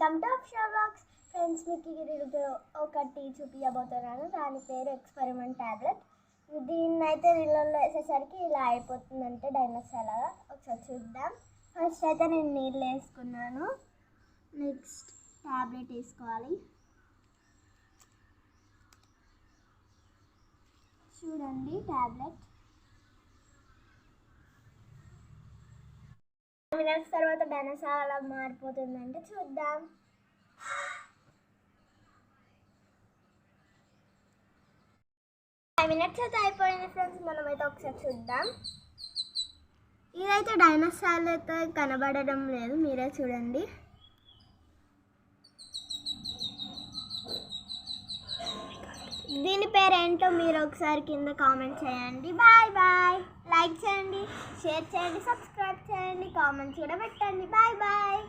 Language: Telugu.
Welcome to Akshara vlogs. Friends, మీకు ఈరోజు ఒకటి చూపించబోతున్నాను. దాని పేరు ఎక్స్పెరిమెంట్ ట్యాబ్లెట్. దీన్ని అయితే నీళ్ళల్లో వేసేసరికి ఇలా అయిపోతుందంటే డైనోసార్ లాగా. ఒకసారి చూద్దాం. ఫస్ట్ అయితే నేను నీళ్ళు వేసుకున్నాను. నెక్స్ట్ ట్యాబ్లెట్ వేసుకోవాలి. చూడండి ట్యాబ్లెట్. మినిట్స్ తర్వాత డైనోసార్ అలా మారిపోతుందంటే చూద్దాం. మినిట్స్ అయితే అయిపోయింది ఫ్రెండ్స్. మనమైతే ఒకసారి చూద్దాం. ఇదైతే డైనోసార్ అయితే కనబడడం లేదు, మీరే చూడండి. దీని పేరేంటో మీరు ఒకసారి కింద కామెంట్ చేయండి. Bye bye. లైక్ చేయండి, షేర్ చేయండి, సబ్స్క్రైబ్ చేయండి, కామెంట్స్ కూడా పెట్టండి. Bye bye.